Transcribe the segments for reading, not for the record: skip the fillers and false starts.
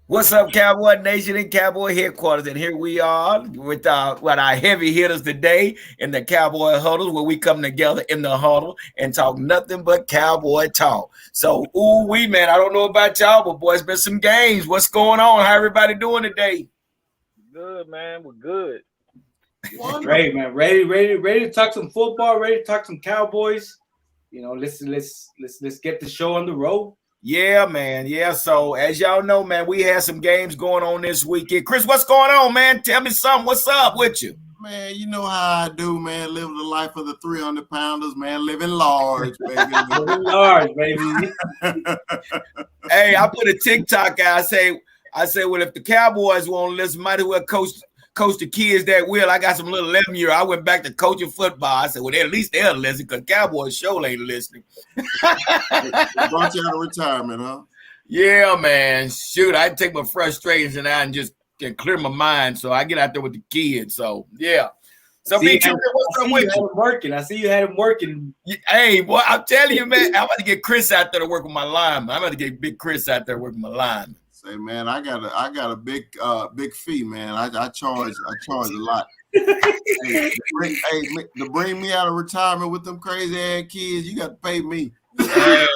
What's up, Cowboy Nation and Cowboy Headquarters? And here we are with our heavy hitters today in the Cowboy Huddles, where we come together in the huddle and talk nothing but Cowboy talk. So, man, I don't know about y'all, but boy, it's been some games. What's going on? How everybody doing today? Good, man. We're good. Great, man. Ready to talk some football. Ready to talk some Cowboys. Let's get the show on the road. Yeah, man. Yeah. So, as y'all know, man, we had some games going on this weekend. Chris, what's going on, man? Tell me something. What's up with you? Man, you know how I do, man. Living the life of the 300-pounders, man. Living large, baby. Living large, baby. Hey, I put a TikTok out. I say, well, if the Cowboys won't listen, might as well coach the kids that will. I got some little 11-year. I went back to coaching football. I said, well, at least they'll listen because Cowboys show ain't listening. Brought you out of retirement, huh? Yeah, man. Shoot, I take my frustrations out and just can clear my mind. So I get out there with the kids. So, yeah. So, what's up with you? Working. I see you had him working. Hey, boy, I'm telling you, man, I'm about to get Chris out there to work with my lineman. I'm about to get Big Chris out there working my lineman. Say, man, I got a big fee, man. I charge a lot. To bring me out of retirement with them crazy ass kids, you got to pay me. Hey,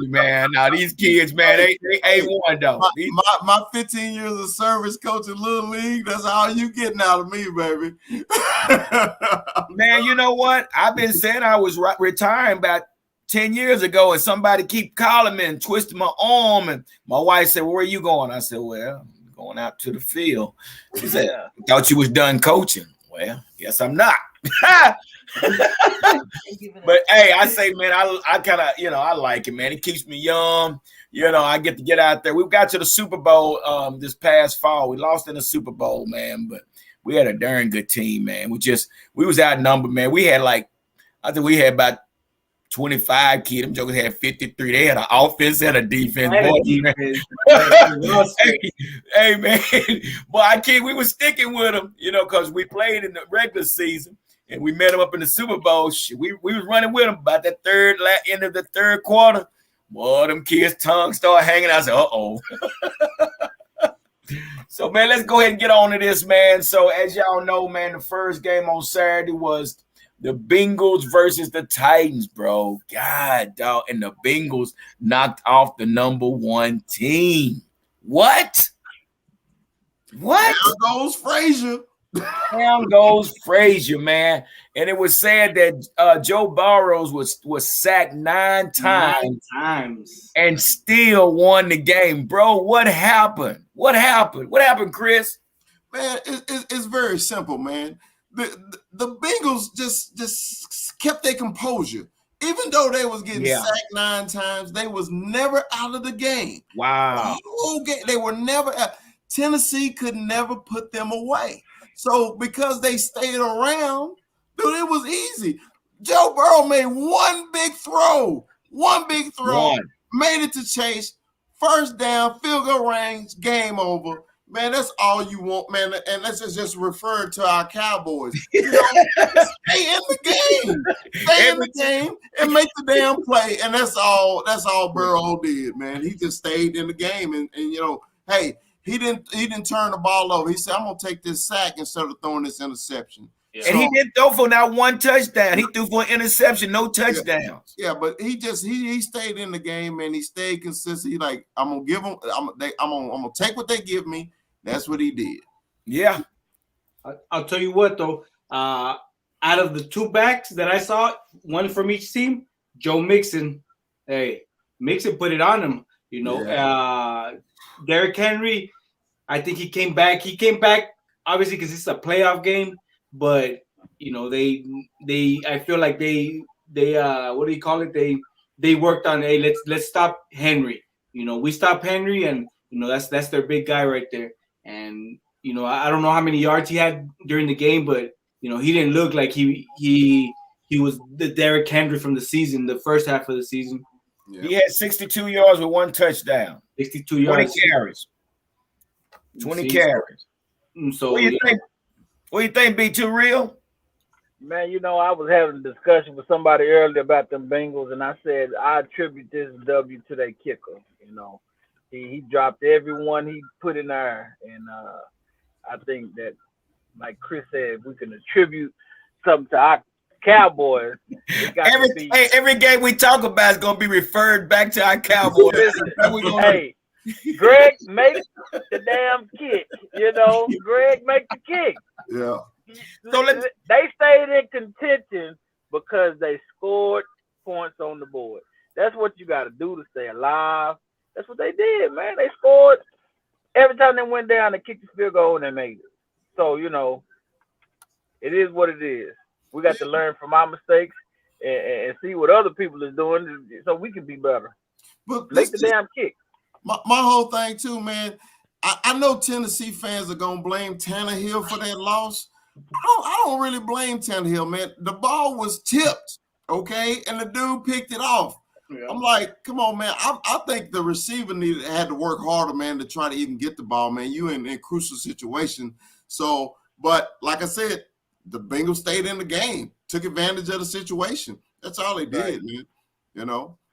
man. Now these kids, man, they A1 though. My 15 years of service coaching Little League, that's all you getting out of me, baby. Man, you know what? I've been saying I was retiring about 10 years ago, and somebody keep calling me and twisting my arm. And my wife said, well, where are you going? I said, well, I'm going out to the field. She said, thought you was done coaching. Well, yes, I'm not. But hey, I say, man, I kind of, I like it, man. It keeps me young. I get to get out there. We got to the Super Bowl this past fall. We lost in the Super Bowl, man, but we had a darn good team, man. We was outnumbered, man. I think we had about 25 kids. Them jokers had 53. They had an offense and a defense. Hey, man. Boy, we were sticking with them, because we played in the regular season and we met them up in the Super Bowl. We was running with them about that end of the third quarter. Boy, them kids' tongues started hanging out. I said, uh-oh. So, man, let's go ahead and get on to this, man. So, as y'all know, man, the first game on Saturday was the Bengals versus the Titans, bro. God, dog. And the Bengals knocked off the number one team. What? There goes Frazier. Down goes Frazier, man. And it was said that Joe Burrows was sacked 9 times and still won the game. Bro, what happened? What happened, Chris? Man, it's very simple, man. The Bengals just kept their composure. Even though they was getting sacked 9 times, they was never out of the game. Wow. The whole game, they were never out. Tennessee could never put them away. So because they stayed around, dude, it was easy. Joe Burrow made one big throw. Made it to Chase. First down, field goal range, game over. Man, that's all you want, man. And let's just refer to our Cowboys. Stay in the game. Stay in the game and make the damn play. And that's all Burrow did, man. He just stayed in the game. And hey, he didn't turn the ball over. He said, I'm gonna take this sack instead of throwing this interception. Yeah. And he didn't throw for now one touchdown. He threw for an interception, no touchdowns. Yeah, but he stayed in the game, man. He stayed consistent. He like, I'm gonna give them. I'm gonna take what they give me. That's what he did. Yeah. I'll tell you what, though. Out of the 2 backs that I saw, one from each team, Joe Mixon. Hey, Mixon put it on him. Derrick Henry, I think he came back. He came back obviously because it's a playoff game, but I feel like they what do you call it? They worked on, hey, let's stop Henry. We stop Henry, and that's their big guy right there. And I don't know how many yards he had during the game, but he didn't look like he was the Derrick Henry from the season, the first half of the season. Yeah. He had 62 yards with 1 touchdown. 62 yards. 20 carries. So what do you think, Be Too Real? Man, I was having a discussion with somebody earlier about them Bengals, and I said I attribute this W to their kicker. He dropped everyone he put in there, and I think that, like Chris said, if we can attribute something to our Cowboys, it got to be. Hey, every game we talk about is going to be referred back to our Cowboys. Hey, Greg made the damn kick. Greg make the kick. Yeah. So they stayed in contention because they scored points on the board. That's what you got to do to stay alive. That's what they did, man. They scored every time they went down. They kicked the field goal and they made it. So it is what it is. We got to learn from our mistakes and see what other people is doing so we can be better. But make the damn kick. My whole thing too, man. I know Tennessee fans are gonna blame Tannehill for that loss. I don't really blame Tannehill, man. The ball was tipped, okay, and the dude picked it off. Yeah. I'm like, come on, man. I think the receiver had to work harder, man, to try to even get the ball, man. You in crucial situation. So, but like I said, the Bengals stayed in the game, took advantage of the situation. That's all they did, man.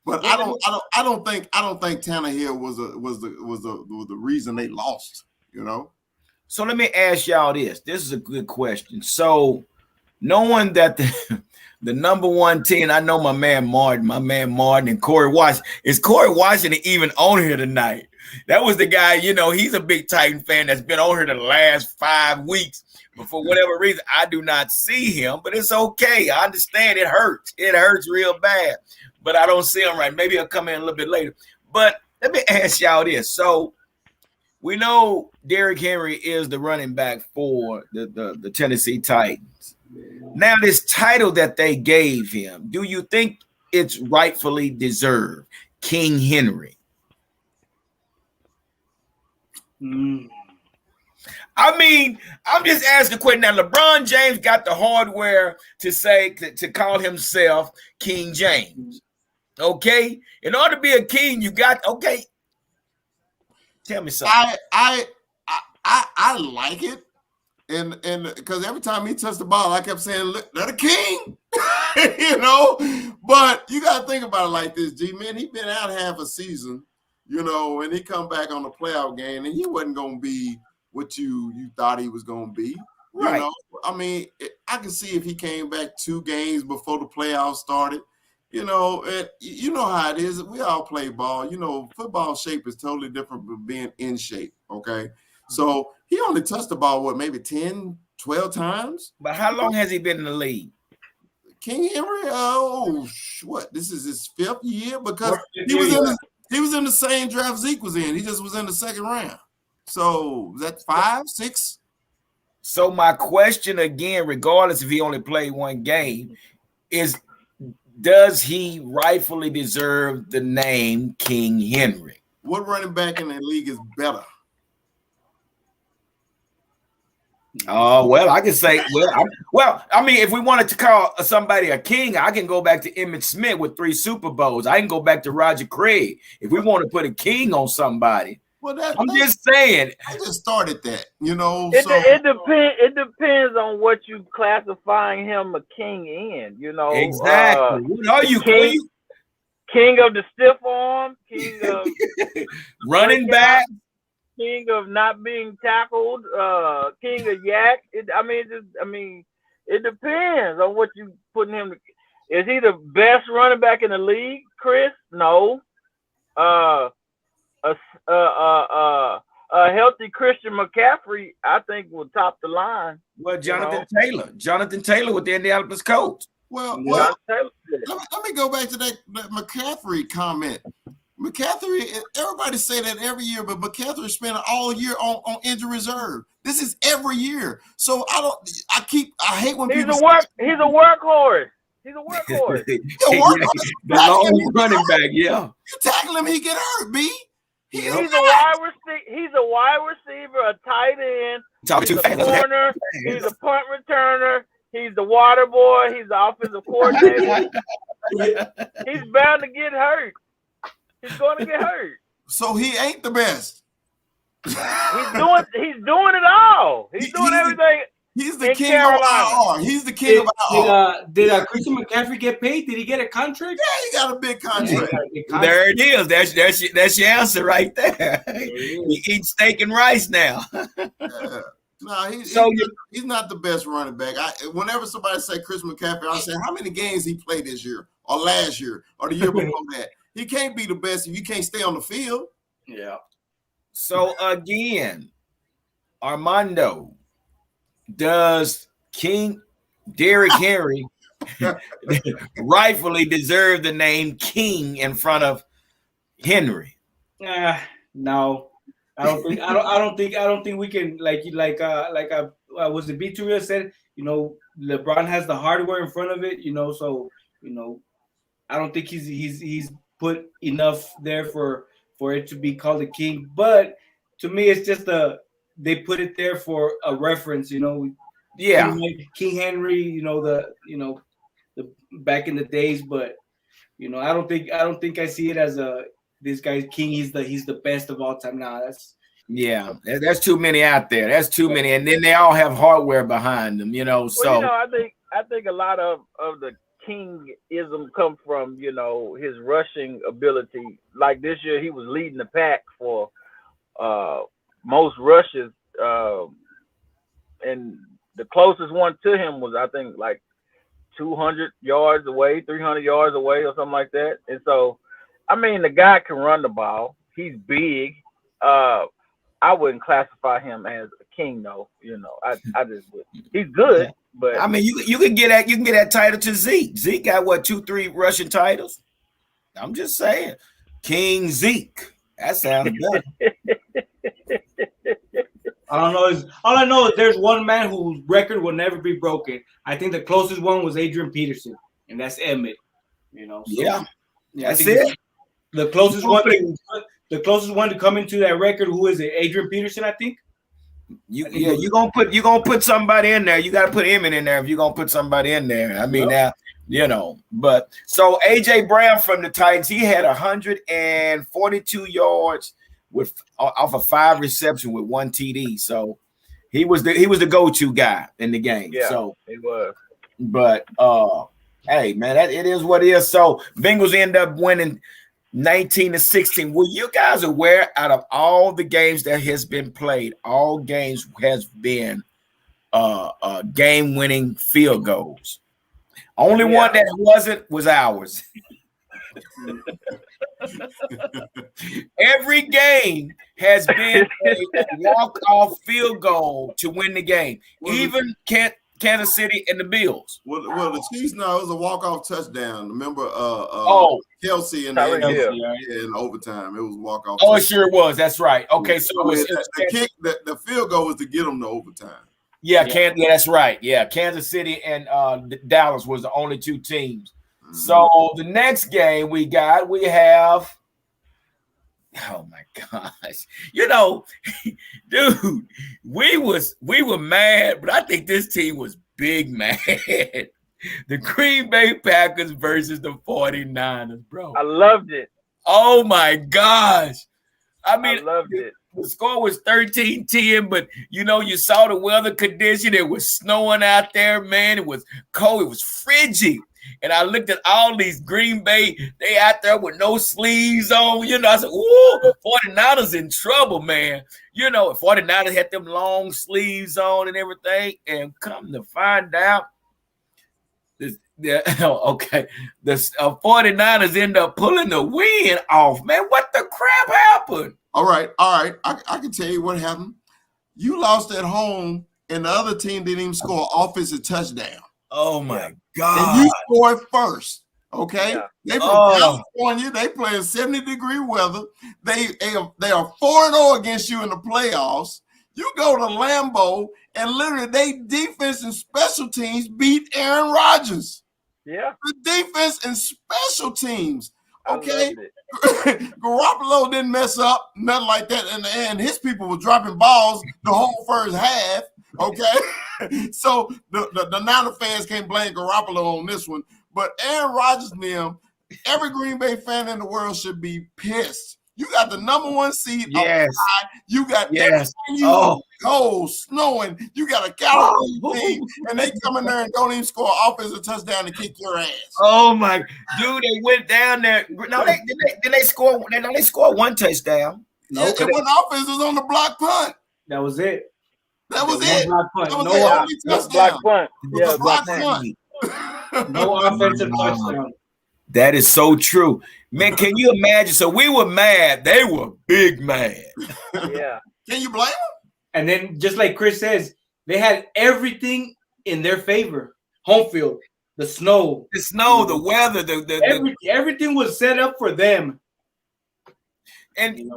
But I don't think Tannehill was the reason they lost. So let me ask y'all this. This is a good question. So knowing that the number one team, I know my man Martin and Corey Washington. Is Corey Washington even on here tonight? That was the guy, he's a big Titan fan that's been on here the last 5 weeks. But for whatever reason, I do not see him. But it's okay. I understand it hurts. It hurts real bad. But I don't see him right. Maybe he'll come in a little bit later. But let me ask y'all this. So we know Derrick Henry is the running back for the Tennessee Titans. Now, this title that they gave him, do you think it's rightfully deserved? King Henry. I mean, I'm just asking Quinn. Now, LeBron James got the hardware to call himself King James. Okay? In order to be a king, you got okay. Tell me something. I like it. And because every time he touched the ball, I kept saying, look, they're the king. But you got to think about it like this, G, man. He been out half a season, and he come back on the playoff game, and he wasn't going to be what you thought he was going to be. Right. I mean, I can see if he came back 2 games before the playoffs started. You know how it is. We all play ball. Football shape is totally different from being in shape, okay? So he only touched the ball, maybe 10, 12 times? But how long has he been in the league? King Henry, this is his 5th year? Because he was in the same draft Zeke was in. He just was in the 2nd round. So is that 5, 6? So my question again, regardless if he only played 1 game, is does he rightfully deserve the name King Henry? What running back in the league is better? Oh, well, I can say, I mean, if we wanted to call somebody a king, I can go back to Emmitt Smith with 3 Super Bowls. I can go back to Roger Craig. If we want to put a king on somebody, I'm just saying. I just started that, It depends on what you classifying him a king in, Exactly. What are you, king of the stiff arm, king of running back, king of not being tackled, king of yak. It depends on what you putting him. Is he the best running back in the league, Chris? No. A healthy Christian McCaffrey, I think, will top the line. Well, Jonathan Taylor with the Indianapolis Colts. Well, let me go back to that McCaffrey comment. McCaffrey, everybody say that every year, but McCaffrey spent all year on injury reserve. This is every year. So I hate when he's a workhorse. He's a workhorse. The long running back, yeah. You tackle him, he get hurt, B. He's a wide receiver, a tight end. He's a corner. He's a punt returner. He's the water boy. He's the offensive coordinator. He's bound to get hurt. He's going to get hurt. So he ain't the best. He's doing it all. He's doing everything. He's the in king Carolina. of IR. He's the king of IR. Did Christian McCaffrey get paid? Did he get a contract? Yeah, he got a big Yeah, he contract. got a big contract. There it is. That's your answer right there. He eats steak and rice now. Yeah. No, So he's not the best running back. Whenever somebody say Chris McCaffrey, I say, how many games he played this year or last year or the year before that? He can't be the best if you can't stay on the field. Yeah. So again, Armando, does King Derrick Henry rightfully deserve the name King in front of Henry? No. I don't think we can was it B2 said, LeBron has the hardware in front of it, so I don't think he's put enough there for it to be called a king. But to me, it's just they put it there for a reference, Yeah. King Henry, the back in the days, but I don't think I see it as this guy's king. He's the best of all time. Now that's too many out there. That's too many, and then they all have hardware behind them. So I think a lot of the kingism come from his rushing ability. Like this year, he was leading the pack for most rushes, and the closest one to him was I think like 200 yards away, 300 yards away, or something like that. And so, I mean, the guy can run the ball. He's big. I wouldn't classify him as a king, though. I just would. He's good, but I mean, you can get that title to Zeke. Zeke got what 2-3 rushing titles. I'm just saying, King Zeke. That sounds good. all I know is there's one man whose record will never be broken. I think the closest one was Adrian Peterson, and that's Emmett. Yeah, that's it. it. The closest one to come into that record, who is it? Adrian Peterson, I think. You're gonna put somebody in there. You got to put Emmett in there if you're gonna put somebody in there. I mean, but so AJ Brown from the Titans, he had 142 yards off of 5 receptions with 1 TD. So he was the go-to guy in the game. Yeah, so he was. But hey man, it is what it is. So Bengals end up winning 19-16. Were you guys aware out of all the games that has been played, all games has been game-winning field goals? Only one that wasn't was ours. Every game has been a walk-off field goal to win the game. Even Kansas City and the Bills. Well, the Chiefs now it was a walk-off touchdown. Remember, Kelsey in overtime. It was a walk-off. Oh, it sure was. That's right. Okay, so the field goal was to get them to overtime. Yeah, that's right. Yeah, Kansas City and Dallas was the only 2 teams. Mm-hmm. So the next game we have. Oh my gosh. Dude, we were mad, but I think this team was big mad. The Green Bay Packers versus the 49ers, bro. I loved it. Oh my gosh. I loved it. The score was 13-10, but you saw the weather condition. It was snowing out there, man. It was cold. It was frigid. And I looked at all these Green Bay, they out there with no sleeves on. I said, ooh, 49ers in trouble, man. 49ers had them long sleeves on and everything. And come to find out, the 49ers end up pulling the win off, man. What the crap happened? All right. I can tell you what happened. You lost at home, and the other team didn't even score an offensive touchdown. Oh my God! And you scored first. Okay, they from California. They playing 70-degree weather. They are 4-0 against you in the playoffs. You go to Lambeau, and literally they defense and special teams beat Aaron Rodgers. Yeah, the defense and special teams. Okay, Garoppolo didn't mess up, nothing like that, and his people were dropping balls the whole first half. Okay, so the Niner fans can't blame Garoppolo on this one, but Aaron Rodgers and them, every Green Bay fan in the world should be pissed You got the number 1 seed. Yes. You got Yes. cold, snowing. You got a Cowboys team, and they come in there and don't even score an offensive touchdown to kick your ass. Oh my dude, they went down there. No, they score. They scored 1 touchdown. No, and one offense was on the block punt. That was it. That was it. Block punt. That was No the only touchdown. Block punt. Yeah, block punt. No offensive touchdown. That is so true. Man, can you imagine? So we were mad. They were big mad. Yeah. Can you blame them? And then, just like Chris says, they had everything in their favor. Home field, the snow, the weather, everything was set up for them. And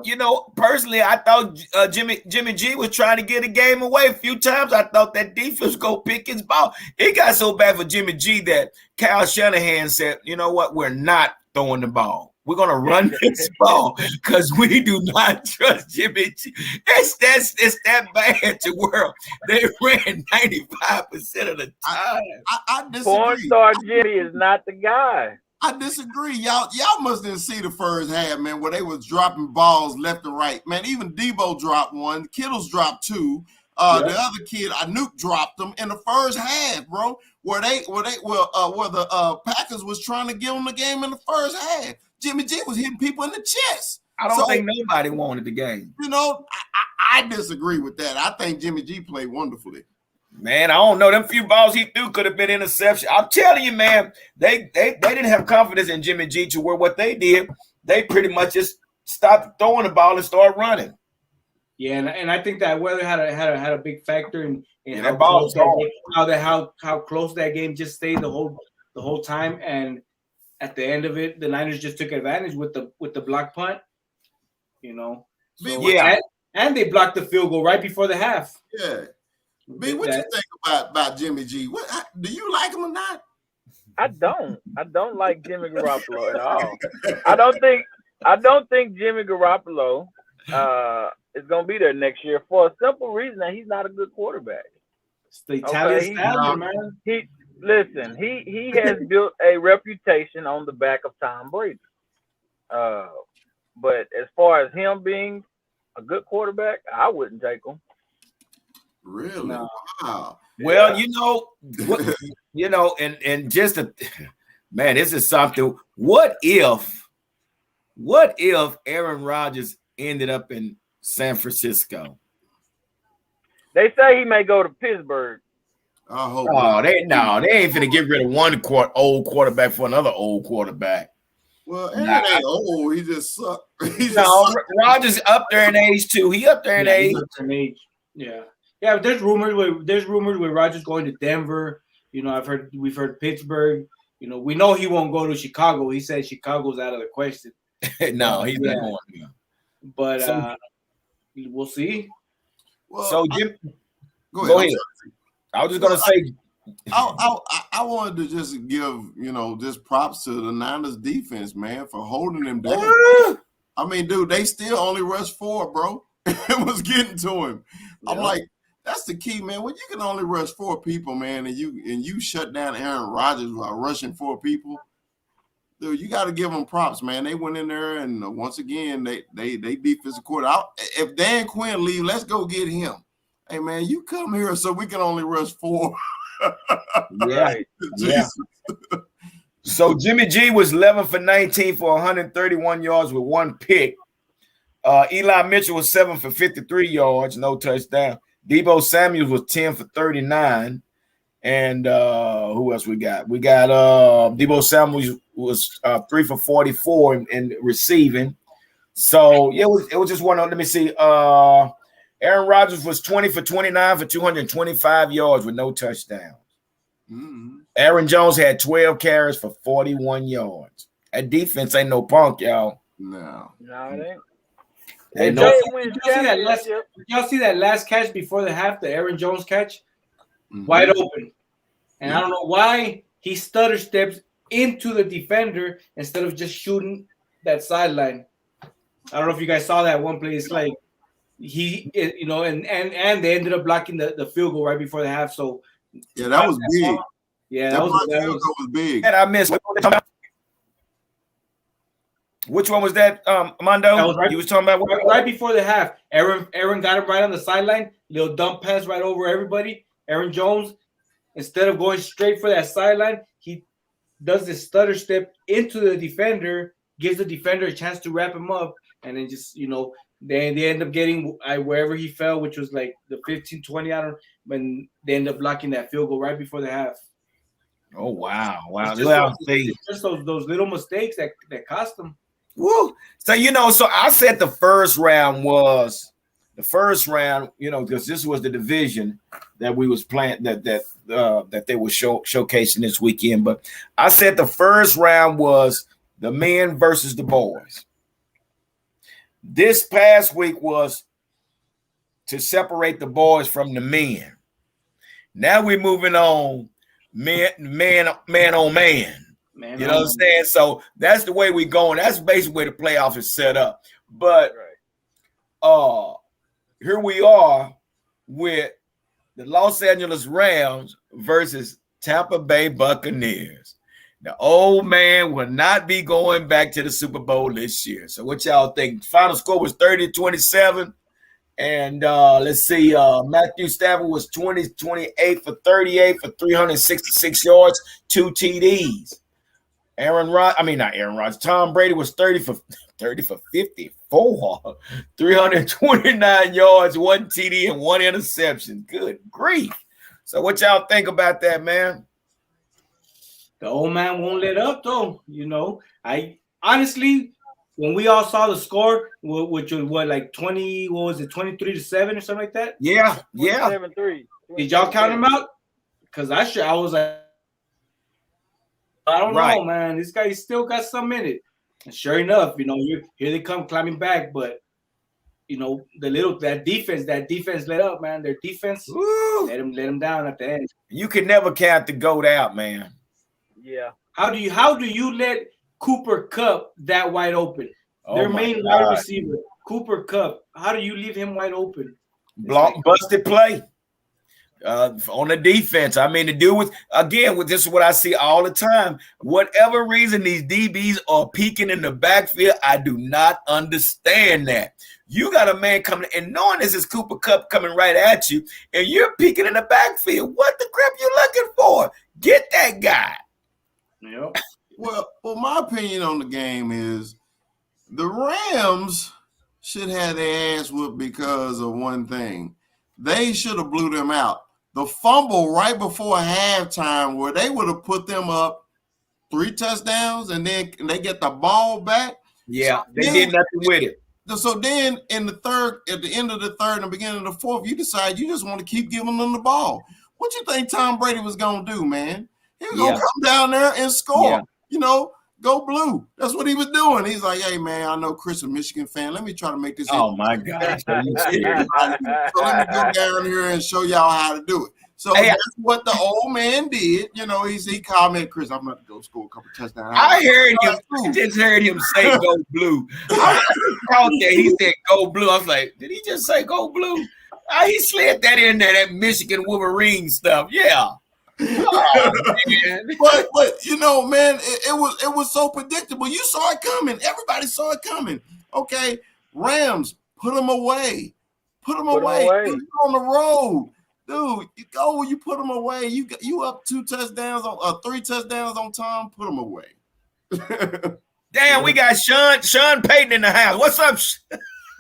personally, I thought Jimmy G was trying to get a game away a few times. I thought that defense go pick his ball. It got so bad for Jimmy G that Kyle Shanahan said, "You know what? We're not throwing the ball. We're gonna run this ball because we do not trust Jimmy G." It's that bad to where they ran 95% of the time. I disagree. Porn star Jimmy is not the guy. I disagree. Y'all must didn't see the first half, man, where they was dropping balls left and right. Man, even Debo dropped 1. Kittle's dropped 2. The other kid, Nuke dropped them in the first half, bro. Where the Packers was trying to give them the game in the first half. Jimmy G was hitting people in the chest. I don't think nobody wanted the game. I disagree with that. I think Jimmy G played wonderfully. Man, I don't know. Them few balls he threw could have been interception. I'm telling you, man, they didn't have confidence in Jimmy G to where what they did, they pretty much just stopped throwing the ball and started running. Yeah, and I think that weather had a big factor in how close how close that game just stayed the whole time. And at the end of it, the Niners just took advantage with the block punt. And they blocked the field goal right before the half. Yeah. B, what you think about Jimmy G? Do you like him or not? I don't like Jimmy Garoppolo at all. I don't think Jimmy Garoppolo is gonna be there next year for a simple reason that he's not a good quarterback. It's the Italian style, man. He has built a reputation on the back of Tom Brady. But as far as him being a good quarterback, I wouldn't take him. Really? No. Wow. Well, and just man, this is something. What if Aaron Rodgers ended up in San Francisco? They say he may go to Pittsburgh. I hope. Oh, they ain't finna get rid of one old quarterback for another old quarterback. Well, Aaron ain't old. He just sucked. Rodgers up there in age too. He up there in age. Yeah. Yeah, there's rumors with Rodgers going to Denver. We've heard Pittsburgh. We know he won't go to Chicago. He said Chicago's out of the question. No, he's not going. But we'll see. Well, so Jim, go ahead. I was just gonna say, I wanted to just give just props to the Niners defense, man, for holding them down. I mean, dude, they still only rushed 4, bro. It was getting to him. I'm like, that's the key, man. When you can only rush 4 people, man, and you shut down Aaron Rodgers while rushing 4 people, dude, you got to give them props, man. They went in there, and once again, they defensive coordinator. If Dan Quinn leave, let's go get him. Hey, man, you come here so we can only rush 4. Yeah. So Jimmy G was 11 for 19 for 131 yards with 1 pick. Eli Mitchell was 7 for 53 yards, no touchdown. Deebo Samuels was 10 for 39. And who else we got? We got Deebo Samuels was 3 for 44 in receiving. So it was just one. Let me see. Aaron Rodgers was 20 for 29 for 225 yards with no touchdowns. Mm-hmm. Aaron Jones had 12 carries for 41 yards. That defense ain't no punk, y'all. No, it ain't. Did y'all see that last catch before the half, the Aaron Jones catch? Mm-hmm. Wide open. And I don't know why he stutter steps into the defender instead of just shooting that sideline. I don't know if you guys saw that one play. It's like and they ended up blocking the field goal right before the half. So yeah, that was big. Yeah, that was big. And I missed. Which one was that, Mondo? That was right, you was talking about right before the half. Aaron got him right on the sideline. Little dump pass right over everybody. Aaron Jones, instead of going straight for that sideline, he does this stutter step into the defender, gives the defender a chance to wrap him up, and then just, they end up getting wherever he fell, which was like the 15-20, I don't know, when they end up blocking that field goal right before the half. Oh, wow. It's just those little mistakes that cost them. Woo. So, so I said the first round, because this was the division that we was playing, that they were showcasing this weekend. But I said the first round was the men versus the boys. This past week was to separate the boys from the men. Now we're moving on man on man. You know what I'm saying? So that's the way we're going. That's basically the way the playoff is set up. But here we are with the Los Angeles Rams versus Tampa Bay Buccaneers. The old man will not be going back to the Super Bowl this year. So what y'all think? Final score was 30-27. And let's see, Matthew Stafford was 28 for 38 for 366 yards, 2 TDs. Tom Brady was 30 for 54, 329 yards, 1 TD, and 1 interception. Good grief. So what y'all think about that, man? The old man won't let up, though. I honestly, when we all saw the score, which was 23-7 or something like that? Yeah. 7-3. Did y'all count them out? Because I was like, I don't know, man. This guy still got some in it. And sure enough, here they come climbing back. But that defense let up, man. Their defense let them down at the end. You can never count the GOAT out, man. Yeah. How do you let Cooper Kupp that wide open? Their main wide receiver, Cooper Kupp. How do you leave him wide open? Busted play. On the defense. To do with this is what I see all the time. Whatever reason these DBs are peeking in the backfield, I do not understand that. You got a man coming and knowing this is Cooper Kupp coming right at you, and you're peeking in the backfield. What the crap you looking for? Get that guy. Yep. Well, my opinion on the game is the Rams should have their ass whooped because of one thing. They should have blew them out. The fumble right before halftime where they would have put them up 3 touchdowns and then they get the ball back. Yeah, so they did nothing with it. So then at the end of the third and the beginning of the fourth, you decide you just want to keep giving them the ball. What you think Tom Brady was going to do, man? He was going to come down there and score. Go blue. That's what he was doing. He's like, hey, man, I know Chris, a Michigan fan. Let me try to make this. Oh, my gosh. So let me go down here and show y'all how to do it. So that's what the old man did. He commented, Chris, I'm going to go score a couple touchdowns. I just heard him say go blue. I thought that he said go blue. I was like, did he just say go blue? He slid that in there, that Michigan Wolverine stuff. Yeah. Oh, man. but man, it was so predictable. You saw it coming. Everybody saw it coming. Okay, Rams, put them away. Put them away. You're on the road, dude. You put them away. You up 2 touchdowns on 3 touchdowns on Tom. Put them away. Damn, we got Sean Payton in the house. What's up?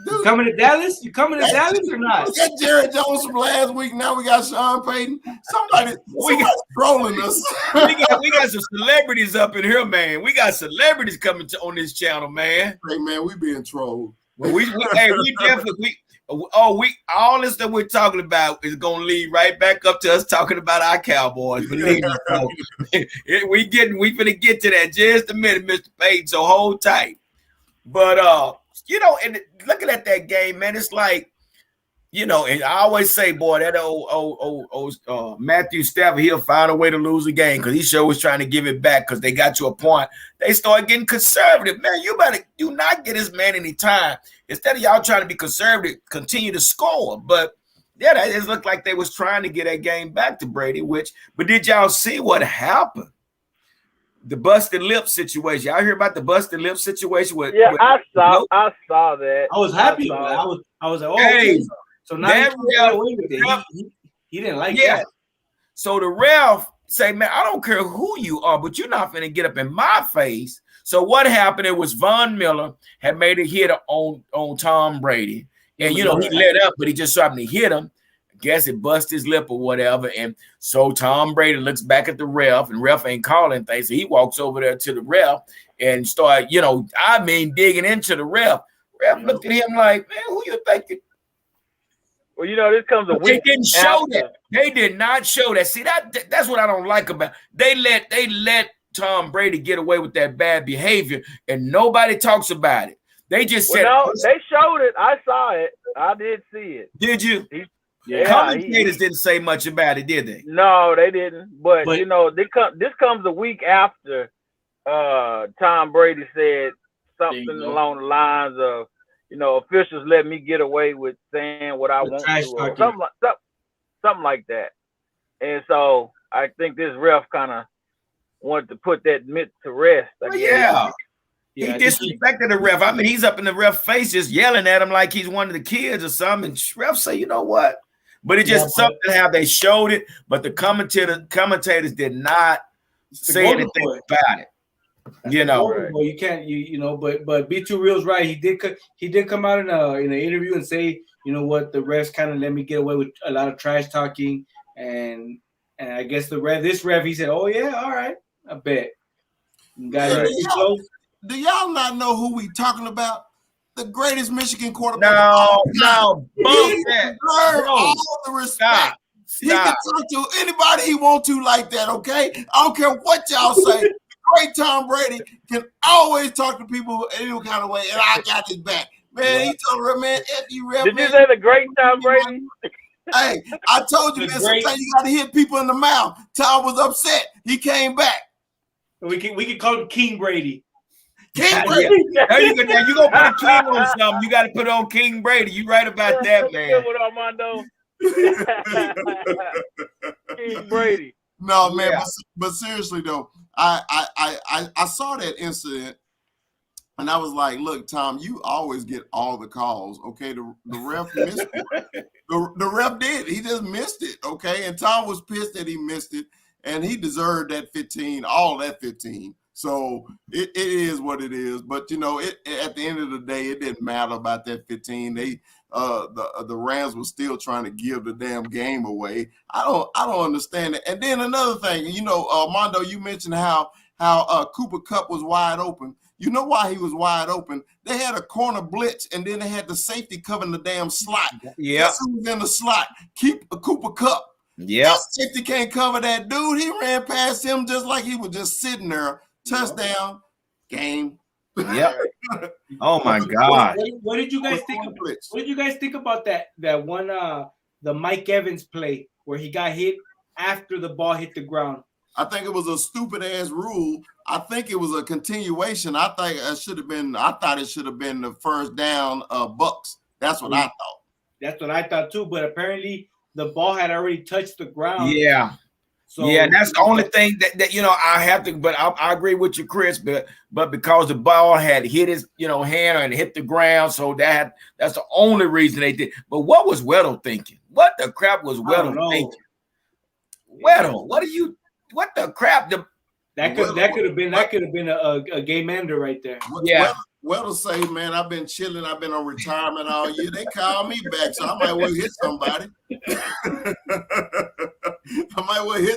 You coming to Dallas? You coming to Dallas or not? We got Jared Jones from last week. Now we got Sean Payton. Somebody's trolling us. we got some celebrities up in here, man. We got celebrities coming on this channel, man. Hey, man, we being trolled. Well, we definitely all this that we're talking about is gonna lead right back up to us talking about our Cowboys. Believe me, we finna get to that just a minute, Mr. Payton. So hold tight. But and looking at that game, man, it's like, and I always say, boy, that old Matthew Stafford, he'll find a way to lose a game because he sure was trying to give it back because they got to a point. They started getting conservative. Man, you better do not get this man any time. Instead of y'all trying to be conservative, continue to score. But, yeah, that just looked like they was trying to get that game back to Brady, but did y'all see what happened? the busted lip situation. Y'all hear about the busted lip situation? I saw that. I was happy. I was like, oh, hey, okay. So now he got away with it. He didn't like that. So the ref say, man, I don't care who you are, but you're not going to get up in my face. So what happened? It was Von Miller had made a hit on Tom Brady. And, he let up, but he just happened to hit him. I guess it busted his lip or whatever. And so Tom Brady looks back at the ref, and ref ain't calling things. So he walks over there to the ref and start, digging into the ref. Ref looked at him like, man, who you thinking? Well, this comes a week. They didn't show that. They did not show that. See, that's what I don't like about it. They let Tom Brady get away with that bad behavior, and nobody talks about it. They just said, no, they showed it. I saw it. I did see it. Did you? Commentators didn't say much about it, did they? No, they didn't. But this comes a week after Tom Brady said something along the lines of, officials let me get away with saying what I want to, or something like that. And so I think this ref kind of wanted to put that myth to rest. He disrespected the ref. I mean, he's up in the ref face just yelling at him like he's one of the kids or something. And ref say, you know what? But it just something how they showed it, but the commentators did not say anything about it. Well, you can't, but Be Too Real's right. He did come out in an interview and say, you know what, the refs kind of let me get away with a lot of trash talking, and I guess this ref, he said, oh yeah, all right, I bet. Do y'all not know who we talking about? The greatest Michigan quarterback. No, he deserves all the respect. He can talk to anybody he want to like that, okay? I don't care what y'all say. Great Tom Brady can always talk to people any kind of way, and I got his back. Man, he told her, man, F you, ref. Did you say the great Tom Brady? Hey, I told you, man, sometimes you got to hit people in the mouth. Tom was upset. He came back. We can call him King Brady. King Brady. Now you gonna put a king on something. You got to put on King Brady. You right about that, man. King Brady. No, man, but seriously though, I saw that incident and I was like, look, Tom, you always get all the calls. Okay, the ref missed it. The ref did. He just missed it. Okay, and Tom was pissed that he missed it, and he deserved that 15, all that 15. So it is what it is. But at the end of the day, it didn't matter about that 15. They the Rams were still trying to give the damn game away. I don't understand it. And then another thing, Mondo, you mentioned how Cooper Kupp was wide open. You know why he was wide open? They had a corner blitz, and then they had the safety covering the damn slot. Yeah, guess who was in the slot? Keep a Cooper Kupp. Yeah, safety can't cover that dude. He ran past him just like he was just sitting there. Touchdown, game. Yeah. Oh my God. What did you guys think? What did you guys think about that one? The Mike Evans play where he got hit after the ball hit the ground. I think it was a stupid ass rule. I think it was a continuation. I thought it should have been the first down Bucks. That's what I thought. That's what I thought too. But apparently the ball had already touched the ground. Yeah. So, yeah, that's the only thing that I have to. But I agree with you, Chris. But because the ball had hit his hand and hit the ground, so that's the only reason they did. But what was Weddle thinking? What the crap was Weddle thinking? Weddle, what the crap? That could have been a game ender right there. Yeah. Weddle say, man, I've been chilling. I've been on retirement all year. They call me back, so I might well hit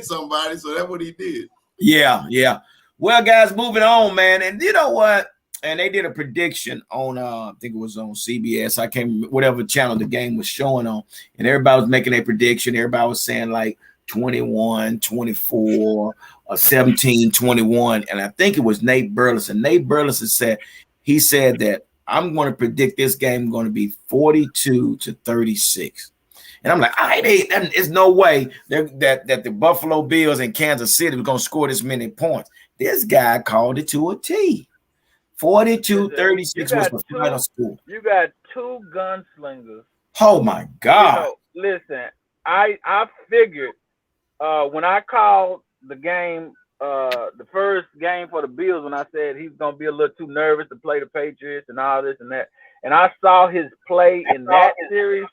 somebody. So that's what he did. Yeah. Well, guys, moving on, man. And you know what? And they did a prediction on, I think it was on CBS. I can't remember whatever channel the game was showing on. And everybody was making a prediction. Everybody was saying like 21, 24, or 17, 21. And I think it was Nate Burleson. Nate Burleson said that I'm going to predict this game going to be 42-36. And I'm like, there's no way that the Buffalo Bills and Kansas City were going to score this many points. This guy called it to a T. 42-36 was the final score. You got two gunslingers. Oh, my God. Listen, I figured when I called the game the first game for the Bills when I said he's gonna be a little too nervous to play the Patriots and all this and that. And I saw his play in that series.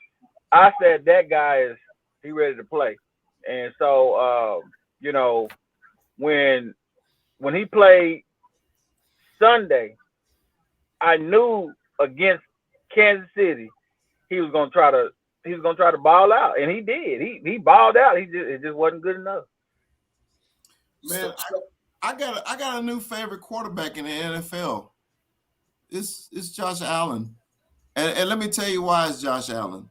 I said that guy he ready to play. And so when he played Sunday, I knew against Kansas City he was gonna try to ball out, and he did. He balled out. It just wasn't good enough. Man, I got a new favorite quarterback in the NFL. It's Josh Allen, and let me tell you why it's Josh Allen.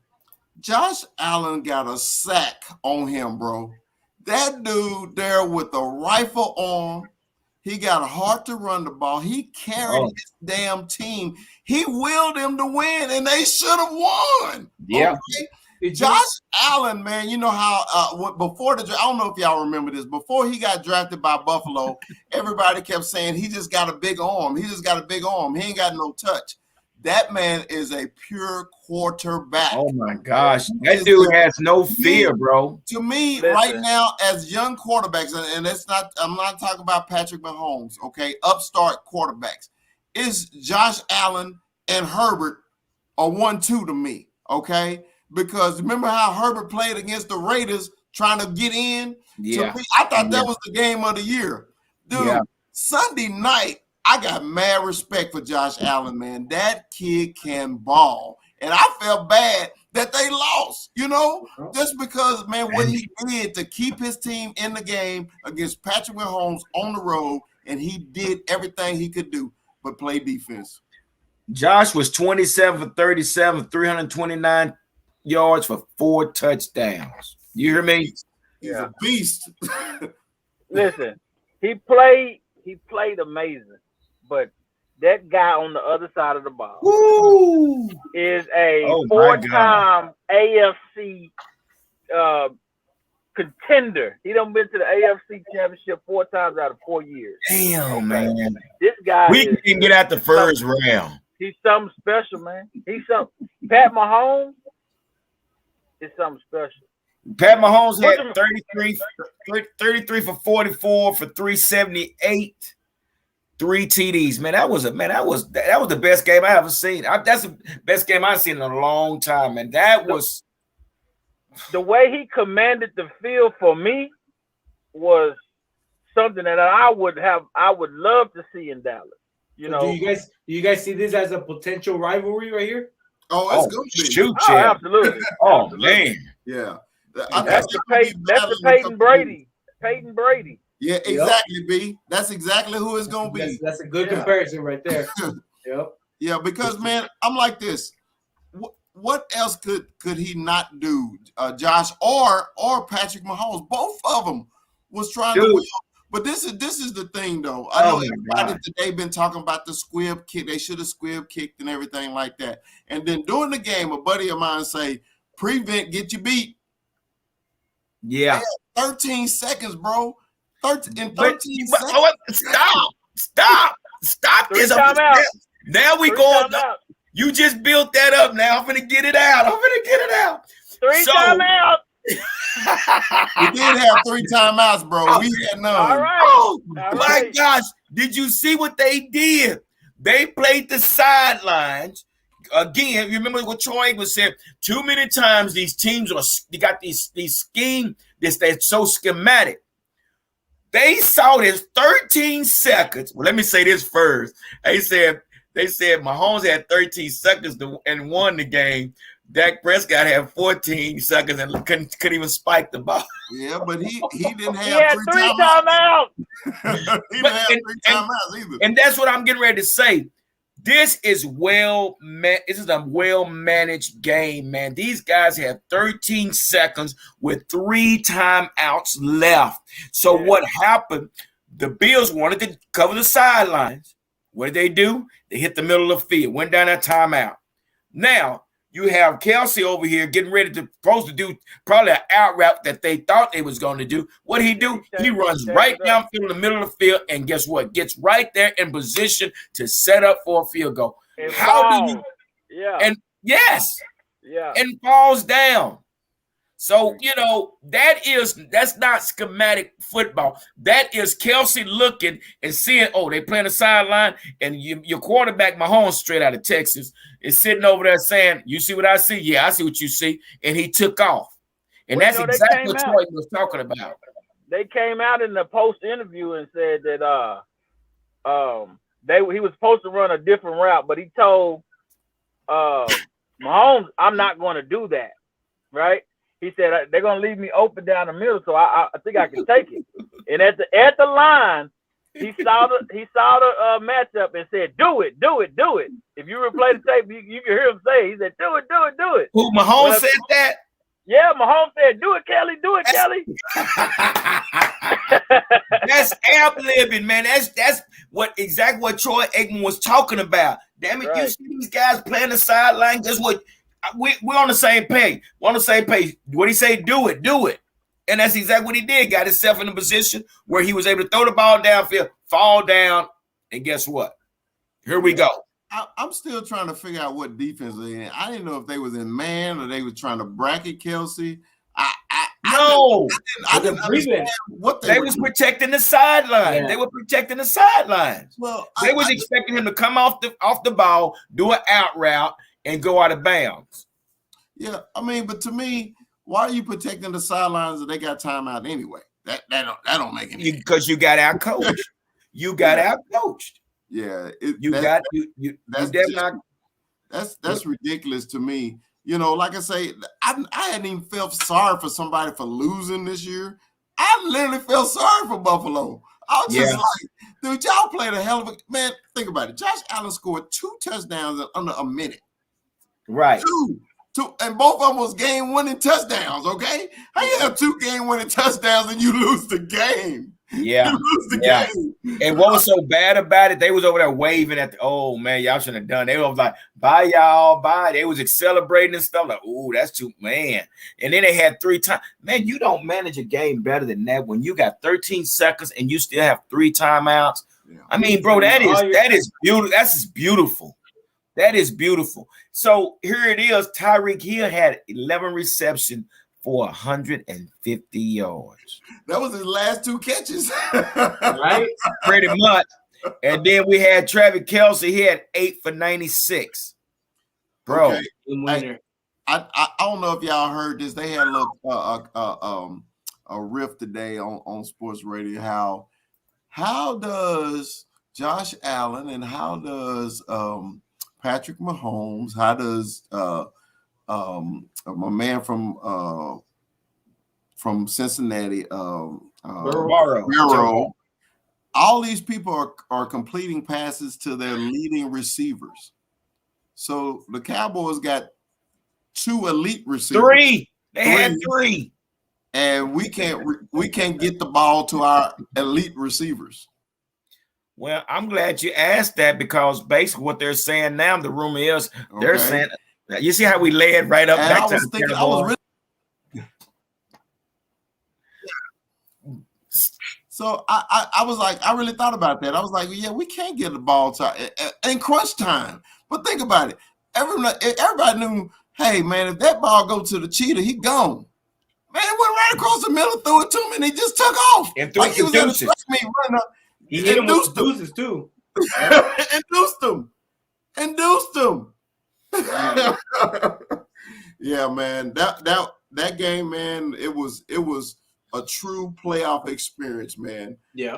Josh Allen got a sack on him, bro. That dude there with a rifle arm. He got hard to run the ball. He carried his damn team. He willed them to win, and they should have won. Yeah. Okay? Josh Allen, man, you know how before the draft, I don't know if y'all remember this. Before he got drafted by Buffalo, everybody kept saying he just got a big arm. He just got a big arm. He ain't got no touch. That man is a pure quarterback. Oh my gosh, that dude has no fear, bro. To me, right now, as young quarterbacks, and I'm not talking about Patrick Mahomes, okay, upstart quarterbacks, is Josh Allen and Herbert are 1-2 to me, okay? Because remember how Herbert played against the Raiders trying to get in? Yeah. To me, I thought that was the game of the year. Dude, Sunday night, I got mad respect for Josh Allen, man. That kid can ball. And I felt bad that they lost, just because, man, what he did to keep his team in the game against Patrick Mahomes on the road, and he did everything he could do but play defense. Josh was 27 for 37, 329 yards for 4 touchdowns. You hear me? He's a beast. Listen, he played amazing. But that guy on the other side of the ball is a 4-time AFC contender. He done been to the AFC Championship 4 times out of 4 years. Damn, man. This guy can get out the first round. He's something special, man. Pat Mahomes is something special. Pat Mahomes had 33 for 44 for 378. 3 TDs, man. That was the best game I ever seen. That's the best game I've seen in a long time, and that was the way he commanded the field for me was something that I would love to see in Dallas. Do you guys see this as a potential rivalry right here? Oh, it's good. Shoot, absolutely. Oh, absolutely. man. Yeah. That's the Peyton Brady. Peyton Brady. Yeah, exactly, B. That's exactly who it's gonna be. That's a good comparison right there. Yep. Yeah, because man, I'm like this. What else could he not do, Josh or Patrick Mahomes? Both of them was trying to win. But this is the thing, though. I know everybody today been talking about the squib kick. They should have squib kicked and everything like that. And then during the game, a buddy of mine say, "Prevent, get you beat." Yeah. 13 seconds, bro. 13 seconds. Stop this. Now we going. You just built that up. Now I'm gonna get it out. 3 timeouts. We did have 3 timeouts, bro. We had none. All right. Oh my gosh! Did you see what they did? They played the sidelines again. You remember what Troy was saying? Too many times these teams got these scheme. They're so schematic. They saw this 13 seconds. Well, let me say this first. They said Mahomes had 13 seconds and won the game. Dak Prescott had 14 seconds and couldn't even spike the ball. Yeah, but he didn't have he had 3 timeouts. He didn't have 3 timeouts either. And that's what I'm getting ready to say. This is a well-managed game, man. These guys have 13 seconds with 3 timeouts left. So what happened? The Bills wanted to cover the sidelines. What did they do? They hit the middle of the field, went down that timeout. Now, you have Kelsey over here getting ready to do probably an out route that they thought they was going to do. What did he do? He runs right downfield in the middle of the field, and guess what? Gets right there in position to set up for a field goal. And falls down. So, that's not schematic football. That is Kelsey looking and seeing, they playing the sideline, and your quarterback, Mahomes, straight out of Texas, is sitting over there saying, you see what I see? Yeah, I see what you see. And he took off. And that's exactly what Troy was talking about. They came out in the post interview and said that he was supposed to run a different route, but he told Mahomes, I'm not going to do that, right? He said they're gonna leave me open down the middle, so I think I can take it. And at the line, he saw the matchup and said, "Do it, do it, do it." If you replay the tape, you can hear him say, "He said, do it, do it, do it." Who, Mahomes said that? Yeah, Mahomes said, "Do it, Kelly, do it, Kelly." That's ad-libbing, man. That's exactly what Troy Aikman was talking about. Damn it, right. You see these guys playing the sideline. Guess what? We're on the same page. We're on the same page. What he say? Do it, do it. And that's exactly what he did. Got himself in a position where he was able to throw the ball downfield, fall down, and guess what? Here we go. I'm still trying to figure out what defense they're in. I didn't know if they was in man or they were trying to bracket Kelsey. I didn't understand what they was protecting the sideline. Yeah. They were protecting the sidelines. Well, they was expecting him to come off the ball, do an out route, and go out of bounds. Yeah, I mean, but to me, why are you protecting the sidelines if they got timeout anyway? That don't make any sense. Because you got out coached. You got out coached. Yeah, that's ridiculous to me. Like I say, I hadn't even felt sorry for somebody for losing this year. I literally felt sorry for Buffalo. I was just like, dude, y'all played a hell of a man. Think about it. Josh Allen scored 2 touchdowns in under a minute. Right. Two, and both of them was game-winning touchdowns, okay? How you have 2 game-winning touchdowns and you lose the game? Yeah. You lose the game. And what was so bad about it, they was over there waving at oh, man, y'all shouldn't have done it. They was like, bye, y'all, bye. They was celebrating and stuff like, oh, that's too, man. And then they had 3 times. Man, you don't manage a game better than that when you got 13 seconds and you still have 3 timeouts. Yeah. I mean, bro, that is beautiful. That's just beautiful. That is beautiful. So here it is. Tyreek Hill had 11 receptions for 150 yards. That was his last 2 catches. Right? Pretty much. And then we had Travis Kelce. He had 8 for 96. Bro. Okay. I don't know if y'all heard this. They had a riff today on sports radio. How does Josh Allen and how does Patrick Mahomes, how does my man from Cincinnati, Burrow, all these people are completing passes to their leading receivers. So the Cowboys got 2 elite receivers. 3. They had 3. And we can't get the ball to our elite receivers. Well, I'm glad you asked that because basically what they're saying now, the rumor is they're saying, you see how we led right up back to the Cowboys. So I was like, I really thought about that. I was like, yeah, we can't get the ball to in crunch time. But think about it. Everybody knew, hey, man, if that ball go to the cheetah, he gone. Man, it went right across the middle, threw it to him, and he just took off. And threw he was in the running up. He hit him with deuces too. Induced him. Yeah, man. That game, man, it was a true playoff experience, man. Yeah.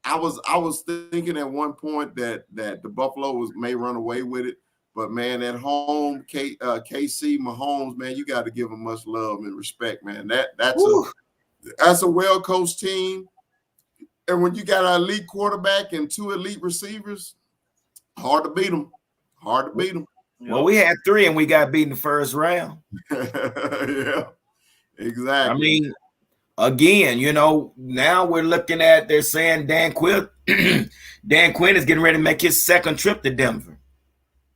I was thinking at one point that the Buffalo may run away with it, but man, at home, KC Mahomes, man, you got to give them much love and respect, man. That's a well-coached team. And when you got an elite quarterback and 2 elite receivers, hard to beat them. Well, we had 3 and we got beat in the first round. Yeah, exactly. I mean, again, now we're looking at, they're saying Dan Quinn is getting ready to make his 2nd trip to Denver.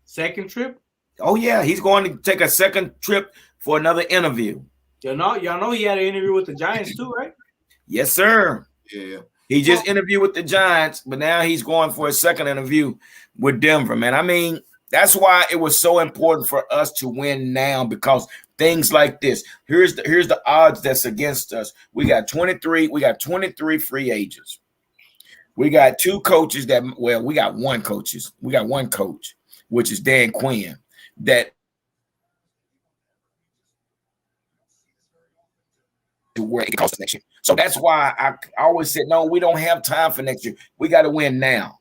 2nd trip? Oh, yeah. He's going to take a 2nd trip for another interview. Y'all know he had an interview with the Giants too, right? Yes, sir. Yeah. He just interviewed with the Giants, but now he's going for a 2nd interview with Denver, man. I mean, That's why it was so important for us to win now, because things like this. Here's the odds that's against us. We got 23 free agents. We got two coaches we got one coach, which is Dan Quinn, that to where it costs next year. So that's why I always said, no, we don't have time for next year. We got to win now,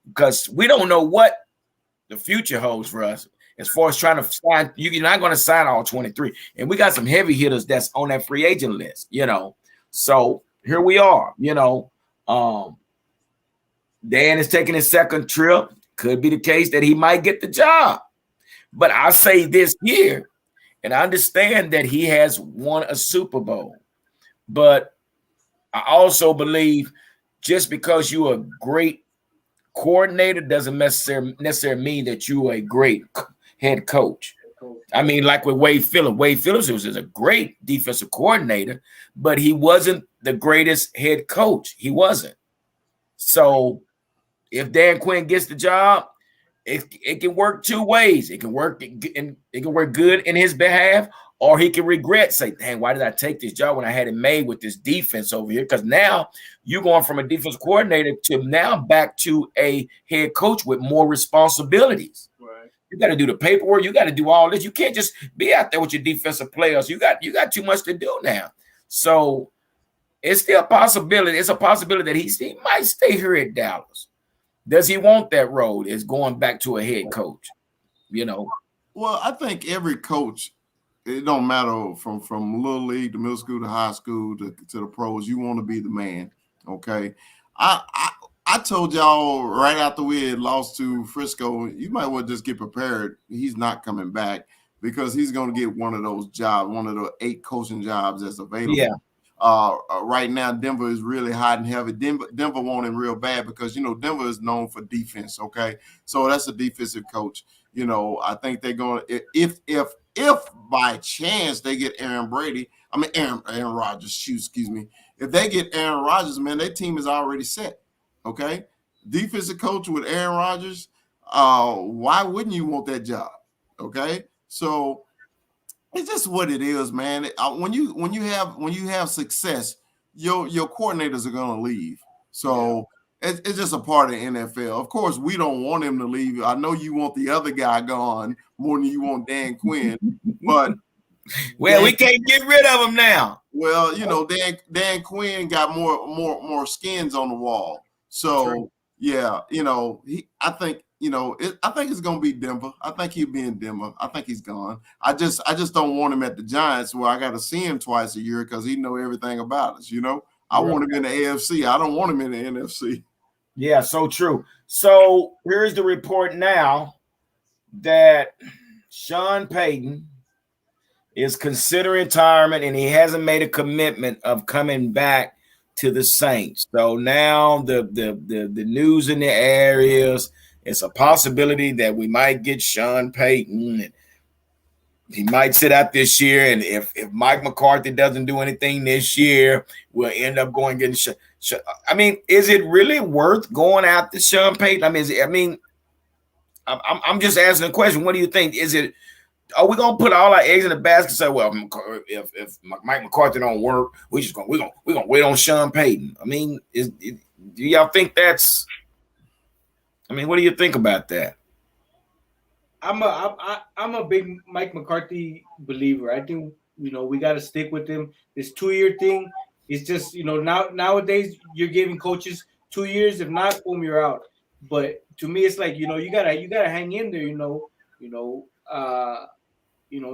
because we don't know what the future holds for us as far as trying to sign. You're not going to sign all 23. And we got some heavy hitters that's on that free agent list, So here we are, Dan is taking his second trip. Could be the case that he might get the job. But I say this here, and I understand that he has won a Super Bowl. But I also believe just because you're a great coordinator doesn't necessarily mean that you're a great head coach. I mean, like with Wade Phillips. Wade Phillips was a great defensive coordinator, but he wasn't the greatest head coach. He wasn't. So if Dan Quinn gets the job, it can work two ways. It can work good in his behalf, or he can regret, say, dang, why did I take this job when I had it made with this defense over here? Because now you're going from a defensive coordinator to now back to a head coach with more responsibilities. Right. You got to do the paperwork. You got to do all this. You can't just be out there with your defensive players. You got too much to do now. So it's still a possibility. It's a possibility that he might stay here at Dallas. Does he want that road? Is going back to a head coach, Well, I think every coach, it don't matter from little league to middle school to high school to the pros, you want to be the man. Okay. I told y'all right after we had lost to Frisco, you might want to just get prepared. He's not coming back because he's going to get one of those jobs, one of the 8 coaching jobs that's available. Yeah. Right now, Denver is really hot and heavy. Denver want him real bad because, Denver is known for defense, okay? So that's a defensive coach. I think they're going to – if by chance they get Aaron Rodgers, excuse me. If they get Aaron Rodgers, man, their team is already set, okay? Defensive coach with Aaron Rodgers, why wouldn't you want that job, okay? So – it's just what it is, man. When you have success, your coordinators are gonna leave. So it's just a part of the NFL. Of course, we don't want him to leave. I know you want the other guy gone more than you want Dan Quinn, but we can't get rid of him now. Well, Dan Quinn got more skins on the wall. So true. Yeah, I think. I think it's gonna be Denver. I think he'll be in Denver. I think he's gone. I just don't want him at the Giants where I got to see him twice a year because he know everything about us. I want him in the AFC. I don't want him in the NFC. Yeah, so true. So here's the report now that Sean Payton is considering retirement and he hasn't made a commitment of coming back to the Saints. So now the news in the areas. It's a possibility that we might get Sean Payton. And he might sit out this year, and if Mike McCarthy doesn't do anything this year, we'll end up going getting. I mean, is it really worth going after Sean Payton? I'm just asking a question. What do you think? Are we gonna put all our eggs in the basket and say, well, if Mike McCarthy don't work, we're gonna wait on Sean Payton? I mean, do y'all think that's? I mean, what do you think about that? I'm a big Mike McCarthy believer. I think we got to stick with him. This 2-year thing, it's just nowadays you're giving coaches 2 years. If not, boom, you're out. But to me, it's like you gotta hang in there.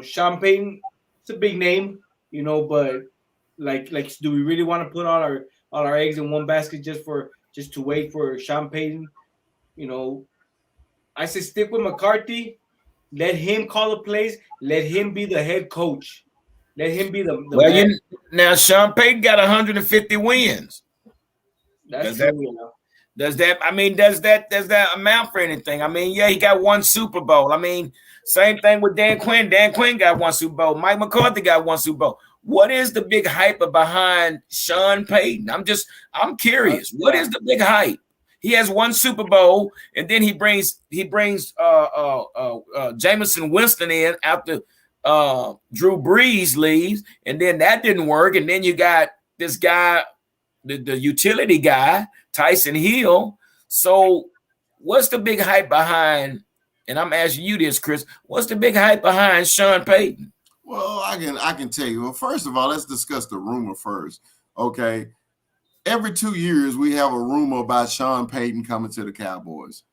Sean Payton, it's a big name. But like, do we really want to put all our eggs in one basket just to wait for Sean Payton? I say stick with McCarthy. Let him call the plays. Let him be the head coach. Let him be the man. Now Sean Payton got 150 wins. That's true. Does that amount for anything? I mean, yeah, he got one Super Bowl. I mean, same thing with Dan Quinn. Dan Quinn got one Super Bowl. Mike McCarthy got one Super Bowl. What is the big hype behind Sean Payton? I'm curious. What is the big hype? He has one Super Bowl, and then he brings Jameson Winston in after Drew Brees leaves, and then that didn't work. And then you got this guy, the utility guy, Tyson Hill. So what's the big hype behind, and I'm asking you this, Chris, what's the big hype behind Sean Payton? Well, I can tell you. Well, first of all, let's discuss the rumor first. Okay. Every 2 years, we have a rumor about Sean Payton coming to the Cowboys.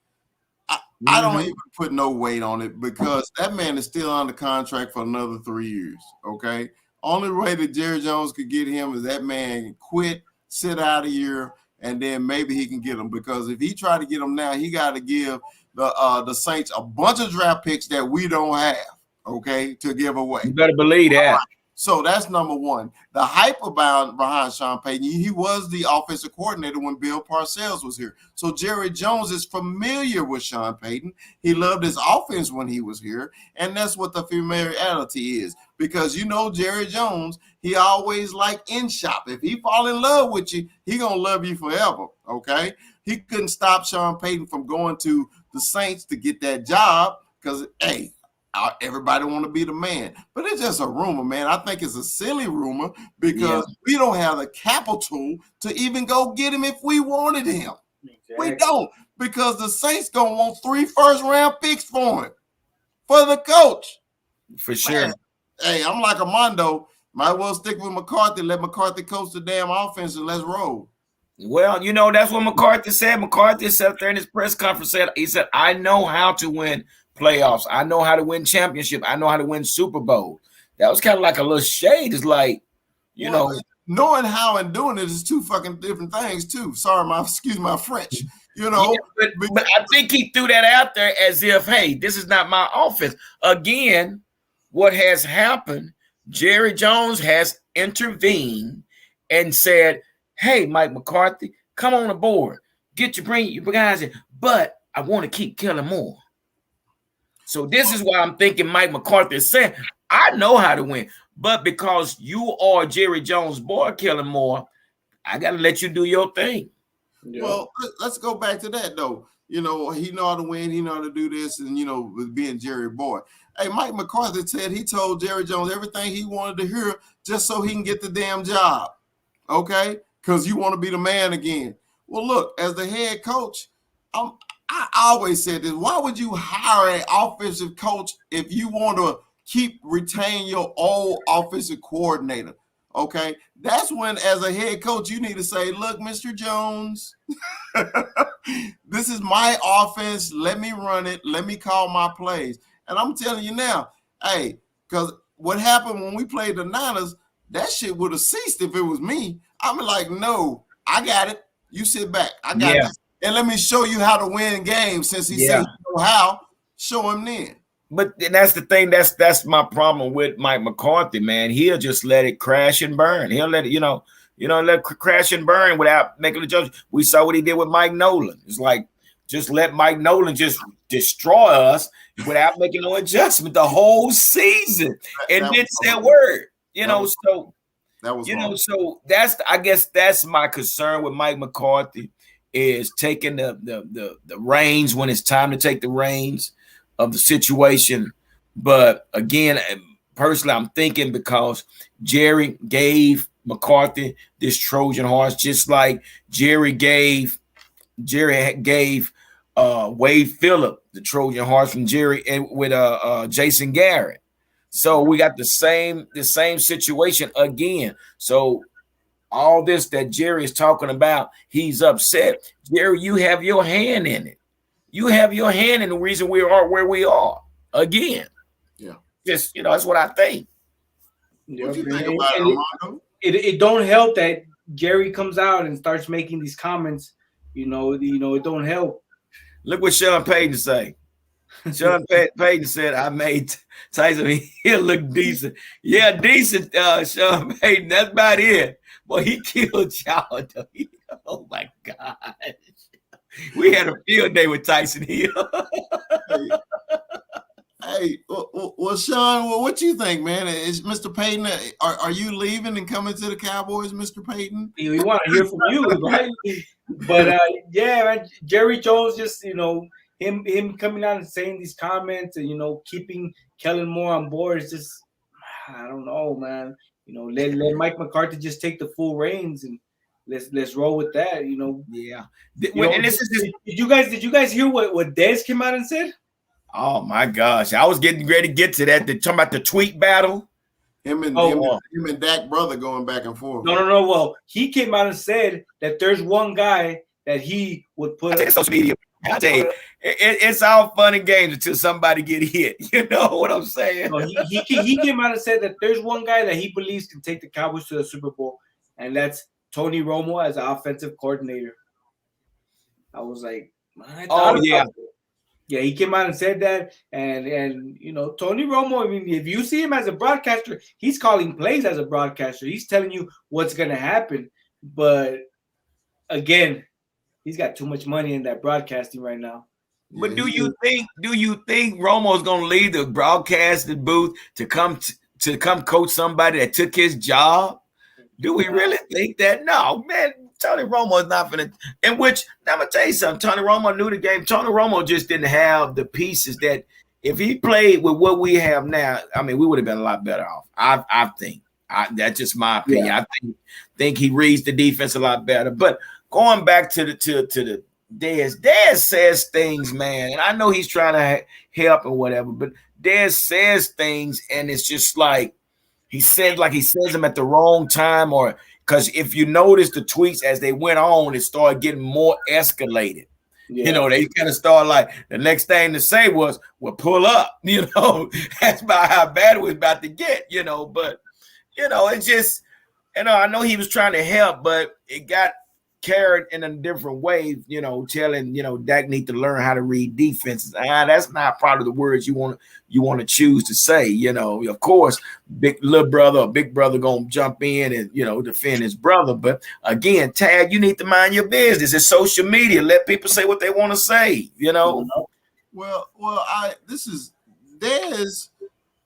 I don't even put no weight on it because that man is still under contract for another 3 years, okay? Only way that Jerry Jones could get him is that man quit, sit out a year, and then maybe he can get him, because if he try to get him now, he got to give the Saints a bunch of draft picks that we don't have, okay, to give away. You better believe that. So that's number one. The hype behind Sean Payton, he was the offensive coordinator when Bill Parcells was here. So Jerry Jones is familiar with Sean Payton. He loved his offense when he was here, and that's what the familiarity is. Because you know Jerry Jones, he always like in shop. If he fall in love with you, he gonna love you forever, okay? He couldn't stop Sean Payton from going to the Saints to get that job because, hey, everybody want to be the man, but it's just a rumor, man. I think it's a silly rumor because we don't have the capital to even go get him if we wanted him. Exactly. We don't, because the Saints gonna want 3 first-round picks for him, for the coach. For sure. Man, hey, I'm like Armando. Might well stick with McCarthy. Let McCarthy coach the damn offense and let's roll. Well, you know, that's what McCarthy said. McCarthy said there in his press conference, he said, I know how to win playoffs. I know how to win championship. I know how to win Super Bowl. That was kind of like a little shade. It's like, you know, knowing how and doing it is two fucking different things too. Sorry, excuse my French. You know, but I think he threw that out there as if, hey, this is not my offense. Again, what has happened? Jerry Jones has intervened and said, hey, Mike McCarthy, come on aboard. Bring your guys in. But I want to keep Kellen Moore. So this is why I'm thinking Mike McCarthy is saying, I know how to win. But because you are Jerry Jones' boy, Kellen Moore, I got to let you do your thing. Yeah. Well, let's go back to that, though. You know, he know how to win. He know how to do this. And, you know, with being Jerry boy. Hey, Mike McCarthy said he told Jerry Jones everything he wanted to hear just so he can get the damn job. Okay? Because you want to be the man again. Well, look, as the head coach, I always said this. Why would you hire an offensive coach if you want to retain your old offensive coordinator? Okay, that's when, as a head coach, you need to say, look, Mr. Jones, this is my offense. Let me run it. Let me call my plays. And I'm telling you now, hey, because what happened when we played the Niners, that shit would have ceased if it was me. I'm like, no, I got it. You sit back. I got it. And let me show you how to win games. Since he said you know how, show him then. But that's the thing. That's my problem with Mike McCarthy, man. He'll just let it crash and burn. He'll let it, let it crash and burn without making a judgment. We saw what he did with Mike Nolan. It's like, just let Mike Nolan just destroy us without making no adjustment the whole season and didn't say a word. So that was so I guess that's my concern with Mike McCarthy, is taking the reins when it's time to take the reins of the situation. But again, personally, I'm thinking because Jerry gave McCarthy this Trojan horse, just like Jerry gave Wade Phillip the Trojan horse from Jerry and with Jason Garrett. So we got the same situation again. So all this that Jerry is talking about, he's upset. Jerry, you have your hand in it. You have your hand in the reason we are where we are. Again. Yeah. Just, that's what I think. What you think about it, Armando? It don't help that Jerry comes out and starts making these comments. It don't help. Look what Sean Payton say. Sean Payton said, I made Tyson Hill look decent. Yeah, decent, Sean Payton. That's about it. Boy, he killed y'all, though. Oh, my God. We had a field day with Tyson Hill. Hey, well, Sean, what you think, man? Is Mr. Payton? Are you leaving and coming to the Cowboys, Mr. Payton? We want to hear from you, right? But yeah, man, Jerry Jones just him coming out and saying these comments and keeping Kellen Moore on board is just I don't know, man. Let Mike McCarthy just take the full reins and let's roll with that. Yeah. And this is did you guys hear what Dez came out and said? Oh my gosh, I was getting ready to get to that. They're talking about the tweet battle. Him and Dak brother going back and forth. No. Well, he came out and said that there's one guy that he would put on social media. I tell you, it's all fun and games until somebody get hit. You know what I'm saying? No, he came out and said that there's one guy that he believes can take the Cowboys to the Super Bowl, and that's Tony Romo as the offensive coordinator. I was like, yeah, he came out and said that, and Tony Romo. I mean, if you see him as a broadcaster, he's calling plays as a broadcaster. He's telling you what's going to happen, but again, he's got too much money in that broadcasting right now. But do you think Romo's going to leave the broadcasting booth to come coach somebody that took his job? Do we really think that? No, man. Tony Romo is not going to – in which – I'm going to tell you something. Tony Romo knew the game. Tony Romo just didn't have the pieces that if he played with what we have now, I mean, we would have been a lot better off. I think. That's just my opinion. Yeah. I think he reads the defense a lot better. But going back to the Dez says things, man, and I know he's trying to help and whatever, but Dez says things, and it's just like he says them at the wrong time or – because if you notice the tweets as they went on, it started getting more escalated. Yeah. They kind of started like the next thing to say was, well, pull up. That's about how bad it was about to get, But, it's just, I know he was trying to help, but it got carried in a different way, telling, Dak need to learn how to read defenses. That's not probably the words you want to choose to say. Of course, big brother gonna jump in and defend his brother. But again, Tag, you need to mind your business. It's social media. Let people say what they want to say. Well, Dez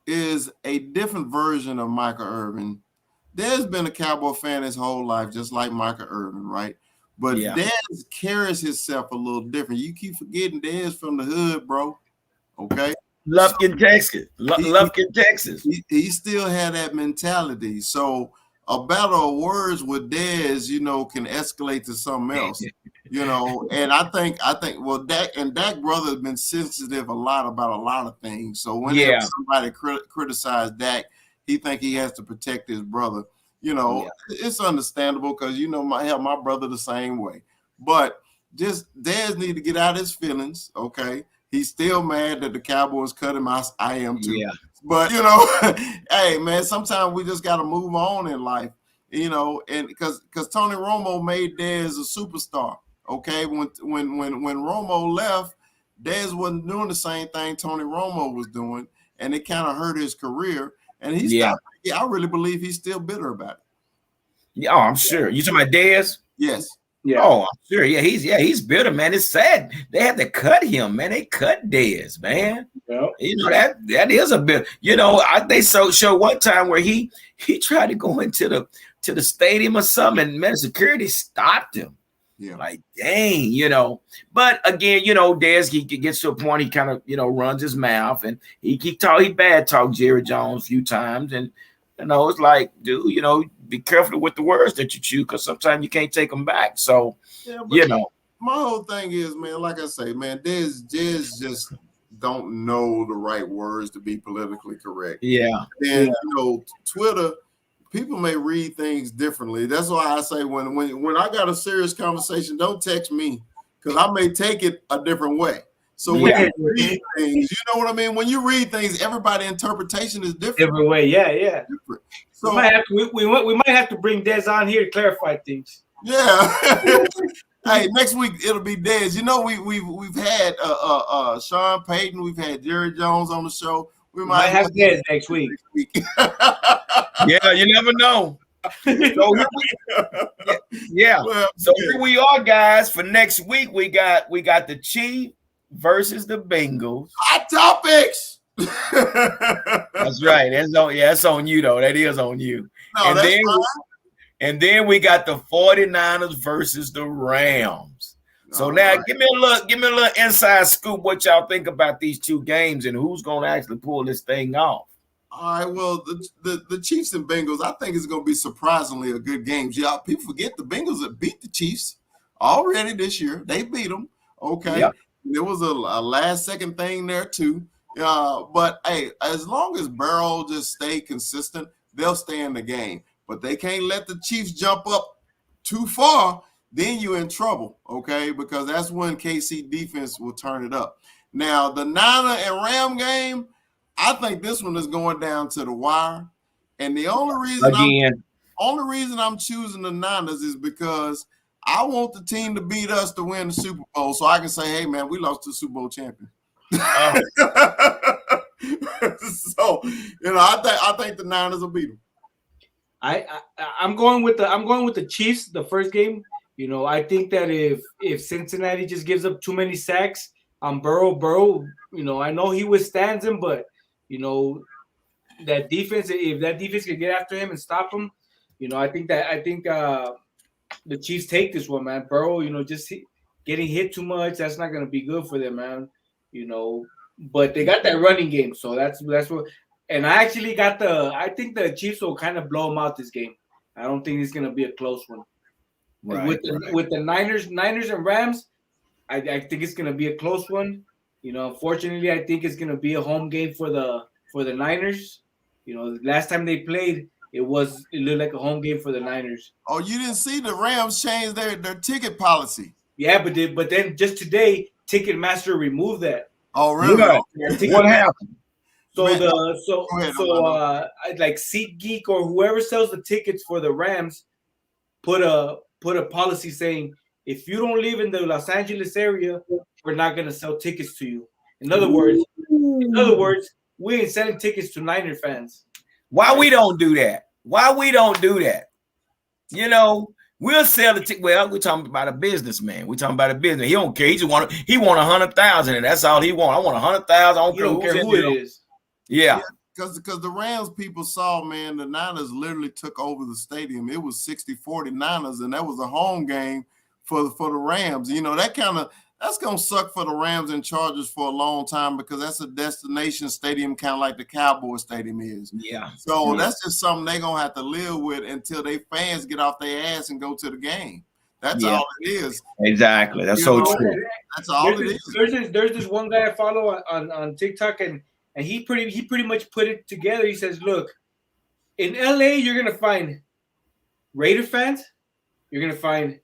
is a different version of Michael Irvin. Dez been a Cowboy fan his whole life, just like Michael Irvin, right? But Dez carries himself a little different. You keep forgetting Dez from the hood, bro. Okay? Lufkin, Texas. Lufkin, Texas. He still had that mentality. So a battle of words with Dez, can escalate to something else. And I think Dak brother has been sensitive about a lot of things. So whenever somebody criticize Dak, he think he has to protect his brother. It's understandable because my brother the same way. But just Dez need to get out his feelings. Okay, he's still mad that the Cowboys cut him. I am too. Yeah. But hey man, sometimes we just got to move on in life. And because Tony Romo made Dez a superstar. Okay, when Romo left, Dez wasn't doing the same thing Tony Romo was doing, and it kind of hurt his career. And I really believe he's still bitter about it. Yeah, I'm sure. You talking about Dez? Yes. Yeah. Oh, I'm sure. Yeah, he's bitter, man. It's sad. They had to cut him, man. They cut Dez, man. Yeah. That is a bit. They show one time where he tried to go into the stadium or something, and man, security stopped him. Yeah. Like, dang, But again, Dez, he gets to a point, he kind of, runs his mouth and he bad talk Jerry Jones a few times. And, it's like, dude, be careful with the words that you choose because sometimes you can't take them back. So, My whole thing is, man, like I say, man, Dez just don't know the right words to be politically correct. Yeah. And, Twitter, people may read things differently. That's why I say when I got a serious conversation, don't text me because I may take it a different way. So when you read things, you know what I mean? When you read things, everybody's interpretation is different. Different way, yeah. Different. So we might have to bring Dez on here to clarify things. Yeah. Hey, next week it'll be Dez. We've had Sean Payton, we've had Jerry Jones on the show. We might have Dez next week. Yeah, you never know. So here we are, guys. For next week, we got the Chiefs versus the Bengals. Hot topics. That's right. That's on you though. That is on you. No, and that's then fine. and then we got the 49ers versus the Rams. So now give me a little inside scoop what y'all think about these two games and who's gonna actually pull this thing off. All right, well, the Chiefs and Bengals, I think it's going to be surprisingly a good game. Yeah, people forget the Bengals have beat the Chiefs already this year. They beat them. Okay. Yep. There was a last-second thing there, too. But, hey, as long as Burrow just stay consistent, they'll stay in the game. But they can't let the Chiefs jump up too far. Then you're in trouble, okay, because that's when KC defense will turn it up. Now, the Niner and Ram game, I think this one is going down to the wire. And the only reason I'm choosing the Niners is because I want the team to beat us to win the Super Bowl so I can say, hey, man, we lost to the Super Bowl champion. So, I think the Niners will beat them. I'm going with the Chiefs the first game. I think that if Cincinnati just gives up too many sacks on Burrow, I know he withstands him, but that defense, if that defense can get after him and stop him, I think the Chiefs take this one, man. Burrow, just getting hit too much, that's not gonna be good for them, man. But they got that running game, so that's what. And I think the Chiefs will kind of blow them out this game. I don't think it's gonna be a close one. Right, with the Niners and Rams, I think it's gonna be a close one. Unfortunately, I think it's gonna be a home game for the Niners. The last time they played, it looked like a home game for the Niners. Oh, you didn't see the Rams change their ticket policy? Yeah, but then just today, Ticketmaster removed that. Oh, really? What happened? Like SeatGeek or whoever sells the tickets for the Rams put a policy saying if you don't live in the Los Angeles area, we're not gonna sell tickets to you. In other words, we ain't selling tickets to Niner fans. Why we don't do that? We'll sell the ticket. Well, we're talking about a businessman. We're talking about a business. He don't care. He want 100,000, and that's all he want. I want 100,000. I don't care who it is. Yeah. Because the Rams people saw, man, the Niners literally took over the stadium. It was 60-40 Niners, and that was a home game for the Rams. That's going to suck for the Rams and Chargers for a long time because that's a destination stadium kind of like the Cowboys stadium is. Yeah. So that's just something they're going to have to live with until their fans get off their ass and go to the game. That's all it is. Exactly. That's so true. That's all it is. There's this one guy I follow on TikTok, and he pretty much put it together. He says, look, in LA, you're going to find Raider fans, you're going to find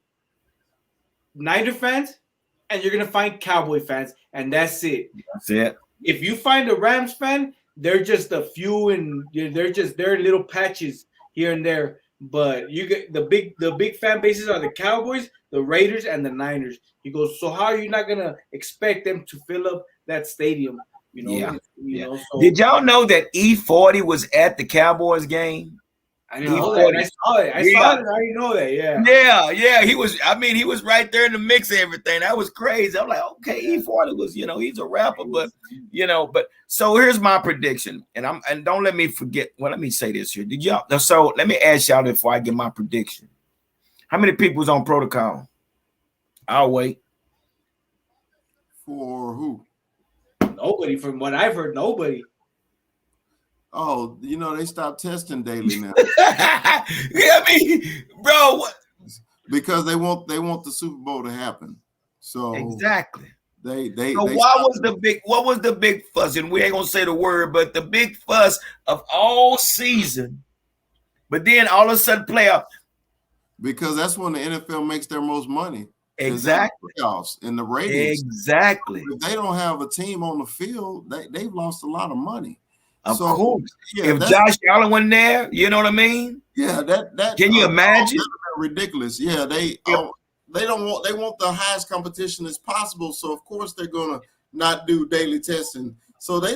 Niner fans, and you're going to find Cowboy fans, and that's it. That's it. If you find a Rams fan, they're just a few, and they're little patches here and there. But you get the big fan bases are the Cowboys, the Raiders, and the Niners. He goes, so how are you not going to expect them to fill up that stadium? So, did y'all know that E40 was at the Cowboys game? I didn't know that. I saw it. I didn't know that. Yeah. He was right there in the mix of everything. That was crazy. I'm like, okay, E40 was, he's a rapper, but so here's my prediction. And don't let me forget. Well, let me say this here. So let me ask y'all before I get my prediction. How many people was on protocol? I'll wait. For who? Nobody. From what I've heard, nobody. Oh, they stopped testing daily now. Bro, because they want the Super Bowl to happen. So exactly. What was the big fuss? And we ain't gonna say the word, but the big fuss of all season. But then all of a sudden playoff. Because that's when the NFL makes their most money. Exactly. Playoffs and the ratings. Exactly. If they don't have a team on the field, they've lost a lot of money. Of course. If Josh Allen wasn't there, you know what I mean? Yeah, that can you imagine? Ridiculous. Yeah, they want the highest competition as possible. So of course they're gonna not do daily testing. So I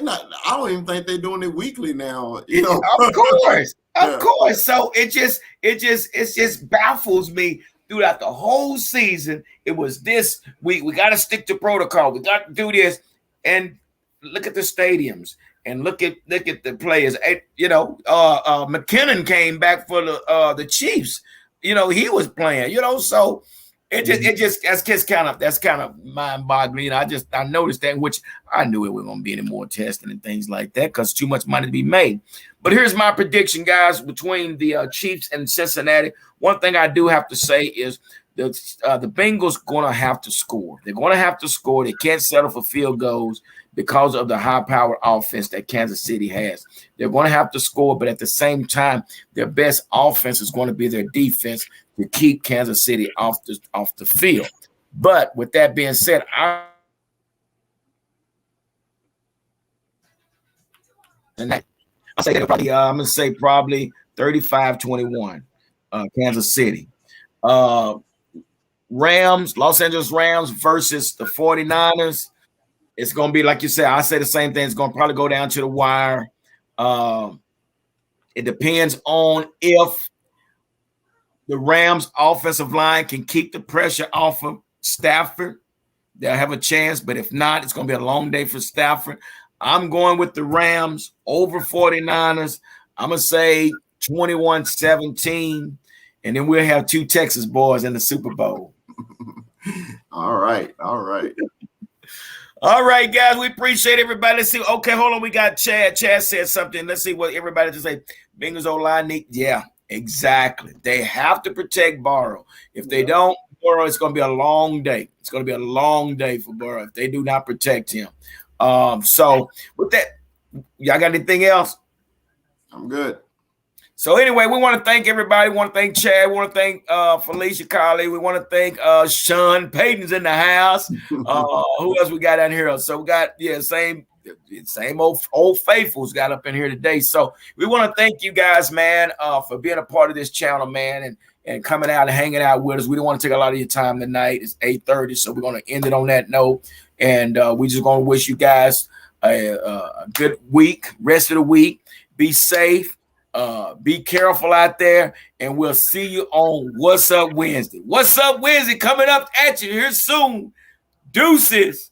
don't even think they're doing it weekly now. Of course. Of course. So it just baffles me throughout the whole season. It was this week. We got to stick to protocol. We got to do this. And look at the stadiums. and look at the players. McKinnon came back for the Chiefs. He was playing. So that's kind of mind-boggling. I noticed that, which I knew it wasn't going to be any more testing and things like that because too much money to be made. But here's my prediction, guys, between the Chiefs and Cincinnati. One thing I do have to say is the Bengals going to have to score. They're going to have to score. They can't settle for field goals because of the high-powered offense that Kansas City has. They're going to have to score, but at the same time, their best offense is going to be their defense to keep Kansas City off the field. But with that being said, I'm going to say probably 35-21, Kansas City. Los Angeles Rams versus the 49ers. It's going to be, like you said, I say the same thing. It's going to probably go down to the wire. It depends on if the Rams offensive line can keep the pressure off of Stafford. They'll have a chance, but if not, it's going to be a long day for Stafford. I'm going with the Rams over 49ers. I'm going to say 21-17, and then we'll have 2 Texas boys in the Super Bowl. All right. All right, guys, we appreciate everybody. Let's see. Okay, hold on. We got Chad. Chad said something. Let's see what everybody just say. Bengals O-line need. Yeah, exactly. They have to protect Burrow. If they don't, Burrow, it's going to be a long day. It's going to be a long day for Burrow if they do not protect him. So with that, y'all got anything else? I'm good. So anyway, we want to thank everybody. We want to thank Chad. We want to thank Felicia Colley. We want to thank Sean. Payton's in the house. Who else we got out here? So we got same old faithfuls got up in here today. So we want to thank you guys, man, for being a part of this channel, man, and coming out and hanging out with us. We don't want to take a lot of your time tonight. It's 8:30, so we're going to end it on that note. And we just going to wish you guys a good week, rest of the week. Be safe. Be careful out there, and we'll see you on What's Up Wednesday. What's Up Wednesday coming up at you here soon. Deuces.